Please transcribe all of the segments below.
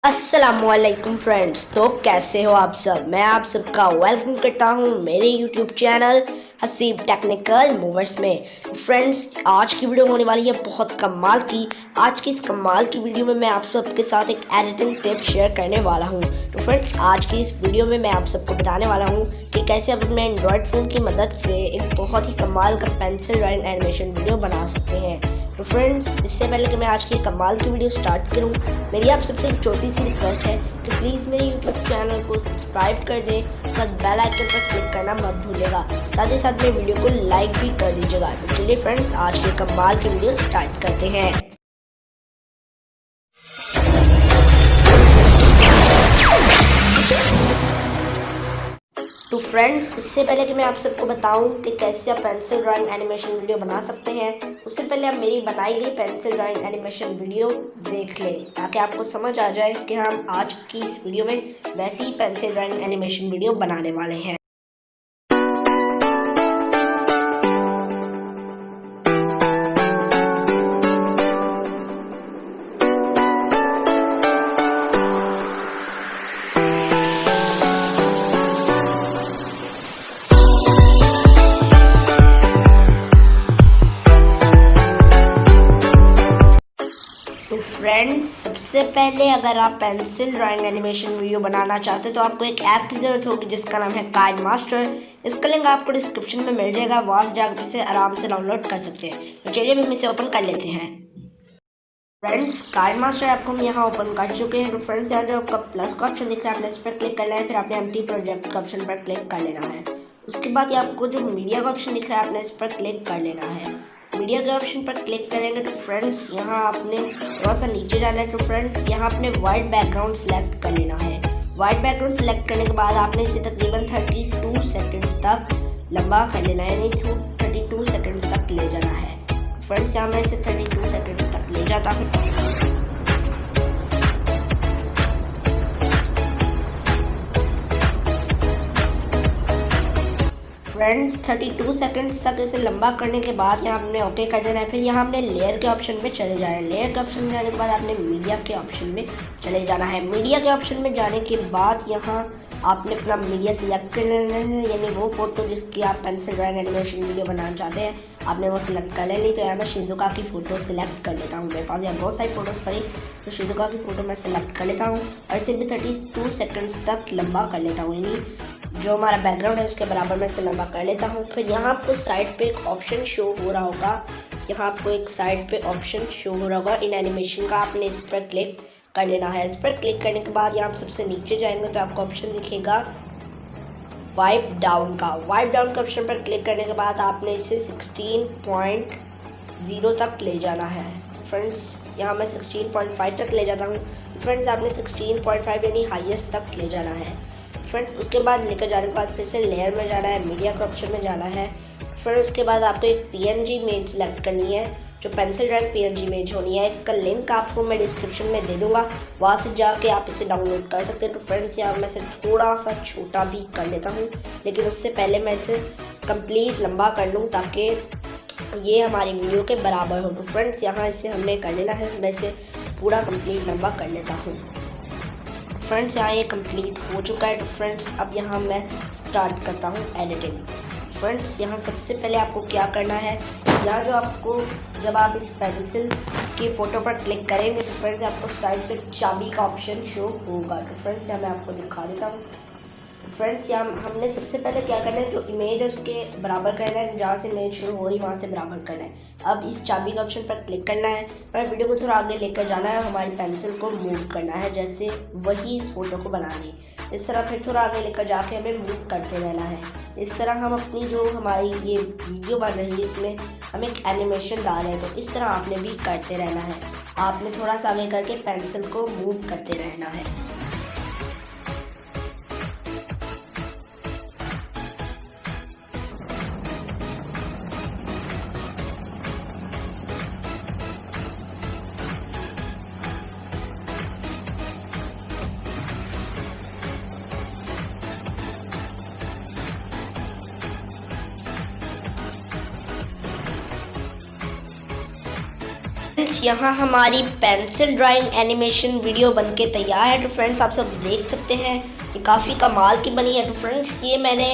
अस्सलामुअलैकुम फ्रेंड्स। तो कैसे हो आप सब। मैं आप सबका वेलकम करता हूँ मेरे YouTube channel Haseeb technical movers में। फ्रेंड्स, आज की वीडियो होने वाली है बहुत कमाल की। आज की इस कमाल की वीडियो में मैं आप सबके साथ एक एडिटिंग टिप शेयर करने वाला हूँ। तो फ्रेंड्स, आज की इस वीडियो में मैं आप सबको बताने वाला हूँ कि कैसे आप अपने एंड्रॉयड फ़ोन की मदद से एक बहुत ही कमाल का पेंसिल ड्राइंग एनिमेशन वीडियो बना सकते हैं। तो फ्रेंड्स, इससे पहले कि मैं आज की कमाल की वीडियो स्टार्ट करूं, मेरी आप सबसे एक छोटी सी रिक्वेस्ट है कि प्लीज़ मेरे यूट्यूब चैनल को सब्सक्राइब कर दें, साथ बेल आइकन पर क्लिक करना मत भूलिएगा। साथ ही साथ मेरे वीडियो को लाइक भी कर दीजिएगा। तो चलिए फ्रेंड्स, आज की कमाल की वीडियो स्टार्ट करते हैं। तो फ्रेंड्स, इससे पहले कि मैं आप सबको बताऊं कि कैसे आप पेंसिल ड्राइंग एनिमेशन वीडियो बना सकते हैं, उससे पहले आप मेरी बनाई गई पेंसिल ड्राइंग एनिमेशन वीडियो देख लें ताकि आपको समझ आ जाए कि हम आज की इस वीडियो में वैसी ही पेंसिल ड्राइंग एनिमेशन वीडियो बनाने वाले हैं। तो फ्रेंड्स, सबसे पहले अगर आप पेंसिल ड्राइंग एनिमेशन वीडियो बनाना चाहते हैं तो आपको एक ऐप की ज़रूरत होगी जिसका नाम है काइनमास्टर। इसका लिंक आपको डिस्क्रिप्शन में मिल जाएगा, वहाँ से जाकर इसे आराम से डाउनलोड कर सकते हैं। तो चलिए हम इसे ओपन कर लेते हैं। फ्रेंड्स, काइनमास्टर ऐप को हम यहाँ ओपन कर चुके हैं। तो फ्रेंड्स, यहाँ जो आपका प्लस का ऑप्शन दिख रहा है आपने इस पर क्लिक करना है, फिर आपने एम्प्टी प्रोजेक्ट का ऑप्शन पर क्लिक कर लेना है। उसके बाद ये आपको जो मीडिया का ऑप्शन दिख रहा है आपने इस पर क्लिक कर लेना है। मीडिया के ऑप्शन पर क्लिक करेंगे तो फ्रेंड्स, यहाँ आपने थोड़ा सा नीचे जाना है। तो फ्रेंड्स, यहाँ आपने वाइट बैकग्राउंड सेलेक्ट कर लेना है। वाइट बैकग्राउंड सेलेक्ट करने के बाद आपने इसे तकरीबन 32 सेकंड्स तक लंबा कर लेना है, यानी 32 सेकंड्स तक ले जाना है। फ्रेंड्स, यहाँ मैं इसे 32 सेकंड्स तक ले जाता हूँ। फ्रेंड्स, 32 सेकंड्स तक इसे लंबा करने के बाद यहाँ हमने ओके कर देना है। फिर यहाँ हमने लेयर के ऑप्शन में चले जाना है। लेयर के ऑप्शन में जाने के बाद आपने मीडिया के ऑप्शन में चले जाना है। मीडिया के ऑप्शन में जाने के बाद यहाँ आपने अपना मीडिया सिलेक्ट कर लेना है, यानी वो फोटो जिसकी आप पेंसिल ड्राइंग एनिमेशन वीडियो बनाना चाहते हैं आपने वो सिलेक्ट कर लेनी। तो यहाँ मैं शिजुका की फ़ोटो सिलेक्ट कर लेता हूँ। मेरे पास यहाँ बहुत सारी फ़ोटोज़ पड़ी, तो शिजुका की फ़ोटो मैं सिलेक्ट कर लेता हूँ और इसे भी 32 सेकंड्स तक लंबा कर लेता हूँ, यानी जो हमारा बैकग्राउंड है उसके बराबर मैं इसे लंबा कर लेता हूँ। फिर यहाँ आपको साइड पे एक ऑप्शन शो हो रहा होगा, यहाँ आपको एक साइड पे ऑप्शन शो हो रहा होगा इन एनिमेशन का, आपने इस पर क्लिक कर लेना है। इस पर क्लिक करने के बाद यहाँ आप सबसे नीचे जाएंगे तो आपको ऑप्शन दिखेगा वाइप डाउन का। वाइप डाउन के ऑप्शन पर क्लिक करने के बाद आपने इसे 16.0 तक ले जाना है। फ्रेंड्स, यहाँ मैं 16.5 तक ले जाता हूँ। फ्रेंड्स, आपने 16.5 यानी हाईएस्ट तक ले जाना है। फ्रेंड्स, उसके बाद लेकर जाने के बाद फिर से लेयर में जाना है, मीडिया के ऑप्शन में जाना है। फिर उसके बाद आपको एक PNG इमेज सेलेक्ट करनी है, जो पेंसिल ड्राइंग PNG इमेज होनी है। इसका लिंक आपको मैं डिस्क्रिप्शन में दे दूंगा, वहाँ से जाके आप इसे डाउनलोड कर सकते हैं। तो फ्रेंड्स, यहाँ मैं इसे थोड़ा सा छोटा भी कर लेता हूँ, लेकिन उससे पहले मैं इसे कंप्लीट लंबा कर लूँ ताकि ये हमारी वीडियो के बराबर हो। तो फ्रेंड्स, यहाँ इसे हमने कर लेना है, मैं इसे पूरा कंप्लीट लंबा कर लेता हूँ। फ्रेंड्स, यहाँ ये कंप्लीट हो चुका है। तो फ्रेंड्स, अब यहाँ मैं स्टार्ट करता हूँ एडिटिंग। फ्रेंड्स, यहाँ सबसे पहले आपको क्या करना है, यहाँ जो आपको जब आप इस पेंसिल की फ़ोटो पर क्लिक करेंगे तो फ्रेंड्स आपको साइड पे चाबी का ऑप्शन शो होगा। तो फ्रेंड्स, यहाँ मैं आपको दिखा देता हूँ। फ्रेंड्स, यहाँ हमने सबसे पहले क्या करना है, जो इमेज है उसके बराबर करना है, जहाँ से इमेज शुरू हो रही वहाँ से बराबर करना है। अब इस चाबी के ऑप्शन पर क्लिक करना है और वीडियो को थोड़ा आगे लेकर जाना है, हमारी पेंसिल को मूव करना है जैसे वही इस फोटो को बना रही। इस तरह फिर थोड़ा आगे लेकर जाके हमें मूव करते रहना है। इस तरह हम अपनी जो हमारी ये वीडियो बन रही है इसमें हम एक एनिमेशन डाल रहे हैं, तो इस तरह आपने भी करते रहना है। आपने थोड़ा सा आगे करके पेंसिल को मूव करते रहना है। फ्रेंड्स यहाँ हमारी पेंसिल ड्राइंग एनिमेशन वीडियो बनके तैयार है। तो फ्रेंड्स आप सब देख सकते हैं कि काफ़ी कमाल की बनी है। तो फ्रेंड्स ये मैंने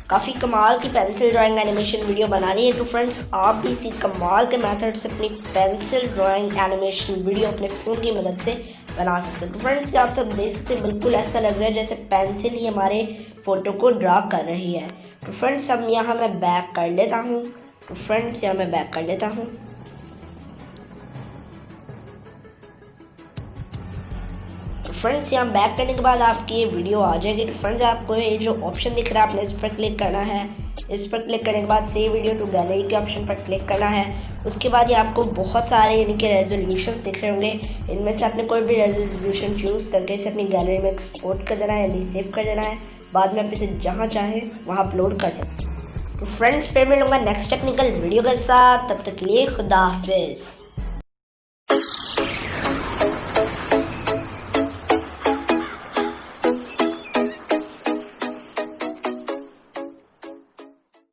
काफ़ी कमाल की पेंसिल ड्राइंग एनिमेशन वीडियो बनानी है। तो फ्रेंड्स आप भी इसी कमाल के मेथड से अपनी पेंसिल ड्राइंग एनिमेशन वीडियो अपने फ़ोन की मदद से बना सकते हैं। तो फ्रेंड्स आप सब देख सकते हैं बिल्कुल ऐसा लग रहा है जैसे पेंसिल ही हमारे फ़ोटो को ड्रा कर रही है। तो फ्रेंड्स अब यहाँ मैं बैक कर लेता हूँ। तो फ्रेंड्स यहाँ मैं बैक कर लेता हूँ। फ्रेंड्स यहाँ बैक करने के बाद आपकी ये वीडियो आ जाएगी। तो फ्रेंड्स आपको ये जो ऑप्शन दिख रहा है आपने इस पर क्लिक करना है। इस पर क्लिक करने के बाद सेव वीडियो टू गैलरी के ऑप्शन पर क्लिक करना है। उसके बाद ये आपको बहुत सारे यानी कि रेजोल्यूशन दिख रहे होंगे। इनमें से आपने कोई भी रेजोल्यूशन चूज़ करके इसे अपनी गैलरी में एक्सपोर्ट कर देना है यानी सेव कर देना है। बाद में आप इसे जहाँ चाहें वहाँ अपलोड कर सकते हैं। तो फ्रेंड्स फिर मिलूंगा नेक्स्ट टेक्निकल वीडियो के साथ, तब तक के लिए खुदा हाफिज़।